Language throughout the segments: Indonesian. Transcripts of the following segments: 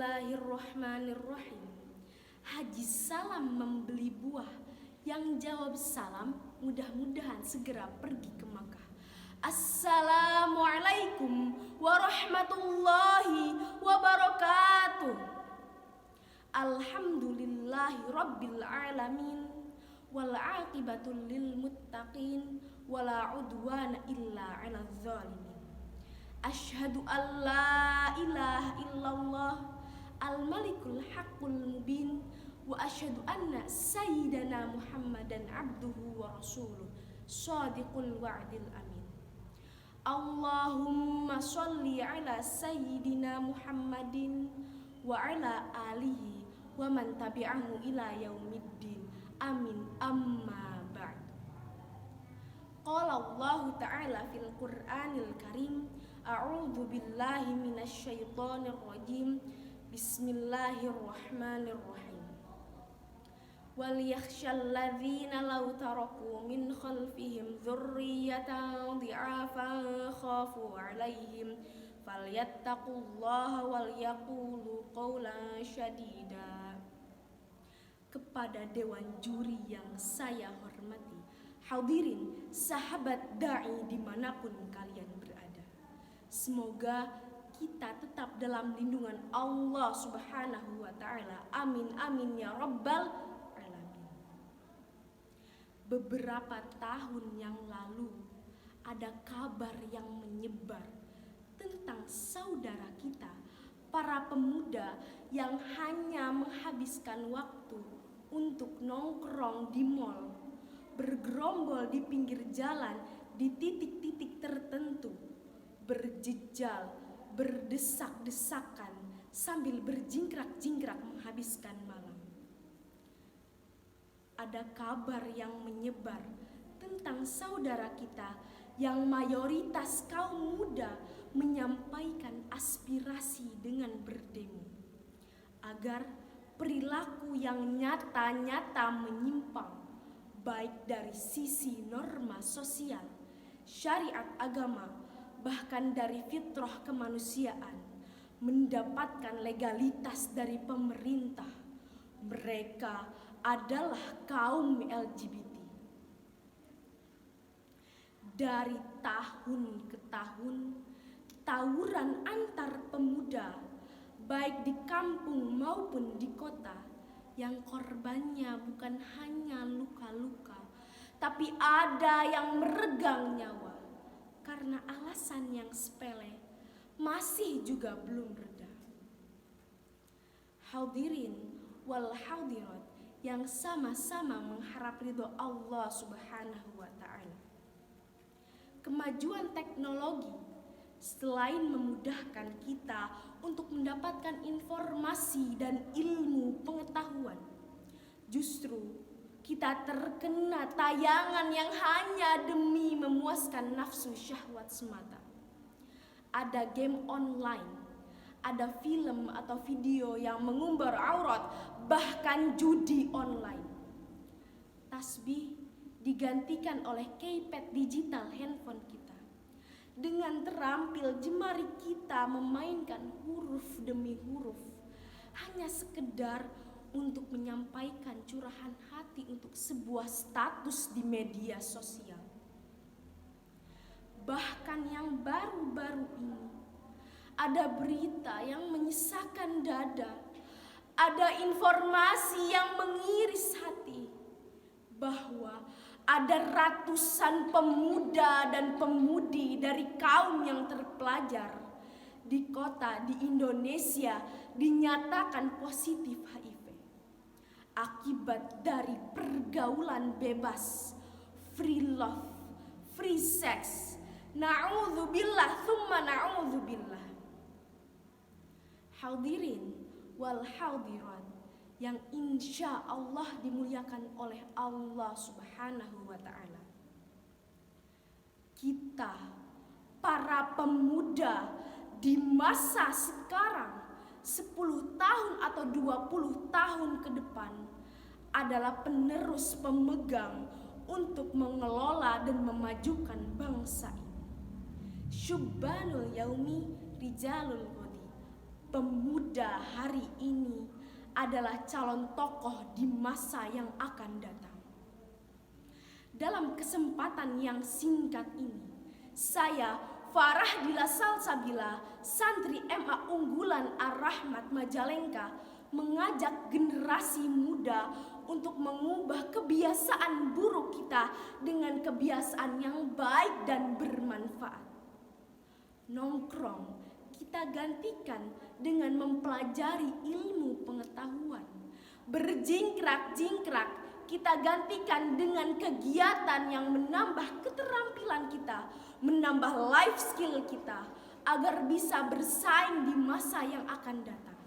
Bismillahirrahmanirrahim. Haji Salam membeli buah. Yang jawab salam mudah-mudahan segera pergi ke Makkah. Assalamualaikum warahmatullahi wabarakatuh. Alhamdulillahi rabbil alamin. Wal aqibatul lil muttaqin. Wala udwana illa 'alal zalimin. Asyhadu an la ilaha illallah al-malikul haqqul mubin wa asyhadu anna sayyidana Muhammadan abduhu wa rasuluh shadiqul wa'dil amin. Allahumma sholli ala sayyidina Muhammadin wa ala alihi wa man tabi'ahu ila yaumiddin. Amin. Amma ba'd. Qala Allah ta'ala fil Qur'anil Karim, a'udzu billahi minasy syaithanir rajim. Bismillahirrahmanirrahim. Wal yakhshal ladzina law taraku min khalfihim dzurriyyatan dhi'afan khafu 'alaihim falyattaqullaha wal yaqulu qawlan syadida. Kepada dewan juri yang saya hormati, hadirin sahabat da'i dimanapun kalian berada, semoga kita tetap dalam lindungan Allah Subhanahu wa ta'ala. Amin amin ya rabbal alamin. Beberapa tahun yang lalu ada kabar yang menyebar tentang saudara kita, para pemuda yang hanya menghabiskan waktu untuk nongkrong di mal, bergerombol di pinggir jalan di titik-titik tertentu, berjejal, berdesak-desakan sambil berjingkrak-jingkrak menghabiskan malam. Ada kabar yang menyebar tentang saudara kita yang mayoritas kaum muda menyampaikan aspirasi dengan berdemo agar perilaku yang nyata-nyata menyimpang baik dari sisi norma sosial, syariat agama, bahkan dari fitrah kemanusiaan mendapatkan legalitas dari pemerintah. Mereka adalah kaum LGBT. Dari tahun ke tahun, tawuran antar pemuda baik di kampung maupun di kota yang korbannya bukan hanya luka-luka, tapi ada yang meregang nyawa karena alasan yang sepele masih juga belum reda. Hadirin wal hadirat yang sama-sama mengharap ridho Allah Subhanahu wa ta'ala. Kemajuan teknologi selain memudahkan kita untuk mendapatkan informasi dan ilmu pengetahuan, justru kita terkena tayangan yang hanya demi memuaskan nafsu syahwat semata. Ada game online, ada film atau video yang mengumbar aurat, bahkan judi online. Tasbih digantikan oleh keypad digital handphone kita. Dengan terampil jemari kita memainkan huruf demi huruf, hanya sekedar untuk menyampaikan curahan hati untuk sebuah status di media sosial. Bahkan yang baru-baru ini, ada berita yang menyisakan dada, ada informasi yang mengiris hati, bahwa ada ratusan pemuda dan pemudi dari kaum yang terpelajar di kota di Indonesia dinyatakan positif HIV akibat dari pergaulan bebas, free love, free sex. Na'udzubillah thumma na'udzubillah. Hadirin wal hadirat yang insya Allah dimuliakan oleh Allah Subhanahu wa ta'ala. Kita, para pemuda di masa sekarang, 10 tahun atau 20 tahun ke depan, adalah penerus pemegang untuk mengelola dan memajukan bangsa ini. Syubbanul yaumi rijalul ghadi. pemuda hari ini adalah calon tokoh di masa yang akan datang. Dalam kesempatan yang singkat ini, saya Farah Dila Salsabila, santri MA unggulan Ar-Rahmat Majalengka, mengajak generasi muda untuk mengubah kebiasaan buruk kita dengan kebiasaan yang baik dan bermanfaat. Nongkrong kita gantikan dengan mempelajari ilmu pengetahuan. Berjingkrak-jingkrak kita gantikan dengan kegiatan yang menambah keterampilan kita, menambah life skill kita, agar bisa bersaing di masa yang akan datang.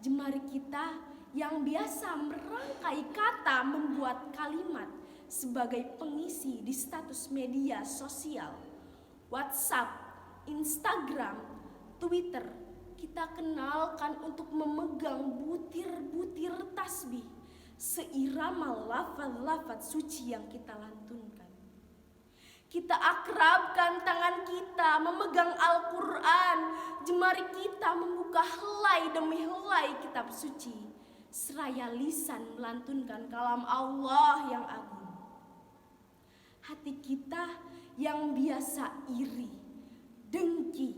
Jemari kita yang biasa merangkai kata membuat kalimat sebagai pengisi di status media sosial, WhatsApp, Instagram, Twitter, kita kenalkan untuk memegang butir-butir tasbih seirama lafaz-lafaz suci yang kita lantunkan. Kita akrabkan tangan kita memegang Al-Quran. Jemari kita membuka helai demi helai kitab suci, seraya lisan melantunkan kalam Allah yang agung. Hati kita yang biasa iri, dengki,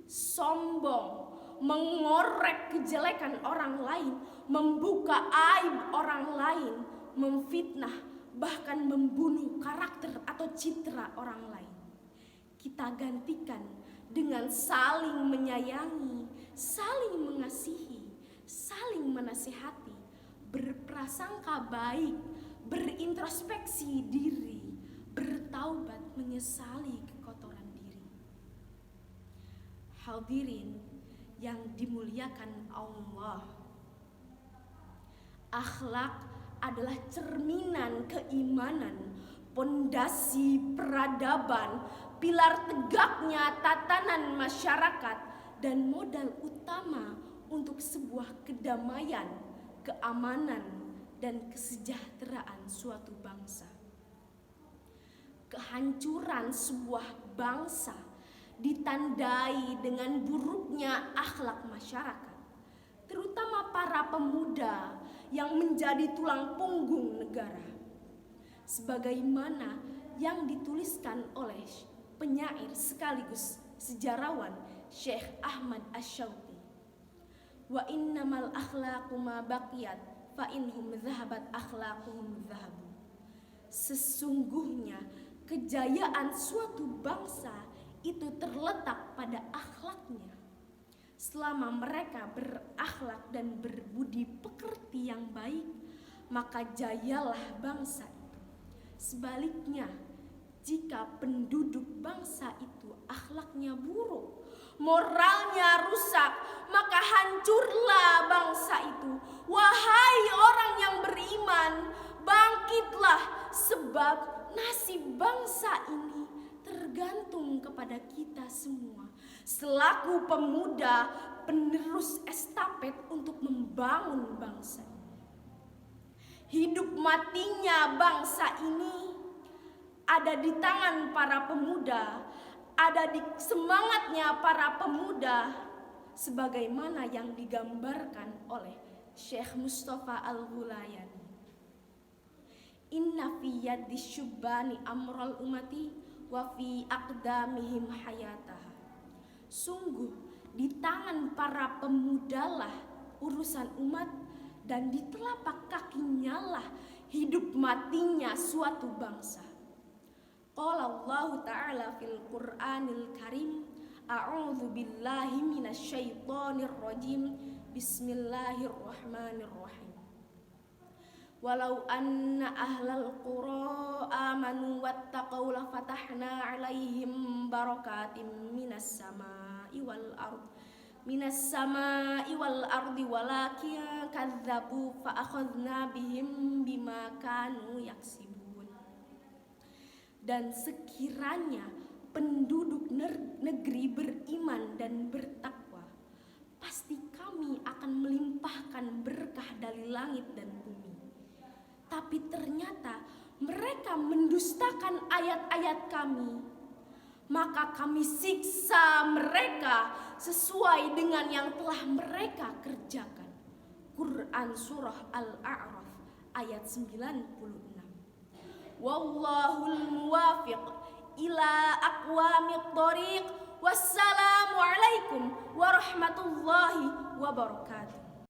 sombong, mengorek kejelekan orang lain, membuka aib orang lain, memfitnah, bahkan membunuh karakter atau citra orang lain. Kita gantikan dengan saling menyayangi, saling mengasihi, saling menasihati, berprasangka baik, berintrospeksi diri, bertaubat, menyesali kekotoran diri. Hadirin yang dimuliakan Allah, akhlak adalah cerminan keimanan, pondasi peradaban, pilar tegaknya tatanan masyarakat, dan modal utama untuk sebuah kedamaian, keamanan, dan kesejahteraan suatu bangsa. Kehancuran sebuah bangsa ditandai dengan buruknya akhlak masyarakat, terutama para pemuda yang menjadi tulang punggung negara. Sebagaimana yang dituliskan oleh penyair sekaligus sejarawan Syekh Ahmad Asy-Syauqi, wa innamal akhlaqu ma baqiyat fa inhum dhahabat akhlaquhum dhahabu. Sesungguhnya kejayaan suatu bangsa itu terletak pada akhlaknya. Selama mereka berakhlak dan berbudi pekerti yang baik, maka jayalah bangsa itu. Sebaliknya, jika penduduk bangsa itu akhlaknya buruk, moralnya rusak, maka hancurlah bangsa itu. Wahai orang yang beriman, bangkitlah, sebab nasib bangsa ini tergantung kepada kita semua selaku pemuda penerus estafet untuk membangun bangsa ini. Hidup matinya bangsa ini ada di tangan para pemuda, ada di semangatnya para pemuda, sebagaimana yang digambarkan oleh Syekh Mustafa Al-Ghulayani. Inna fi yaddi syubbani amral umati wa fi aqdamihim hayataha. Sungguh di tangan para pemudalah urusan umat, dan di telapak kakinya lah hidup matinya suatu bangsa. Qala Allah Ta'ala fil Qur'anil Karim, a'udzu billahi minasyaitonir rajim, bismillahirrahmanirrahim. Walau anna ahlal qura amanu wattaqaw la fatahna 'alaihim barakatim minas samaa'i wal ardi walakin kadzdzabu fa akhadna bihim bima kanu yaksibun. Dan sekiranya penduduk negeri beriman dan bertakwa, pasti kami akan melimpahkan berkah dari langit dan bumi. Tapi ternyata mereka mendustakan ayat-ayat kami. maka kami siksa mereka sesuai dengan yang telah mereka kerjakan. Quran Surah Al-A'raf ayat 96. Wallahul muwafiq ila aqwamit thoriq. Wassalamualaikum warahmatullahi wabarakatuh.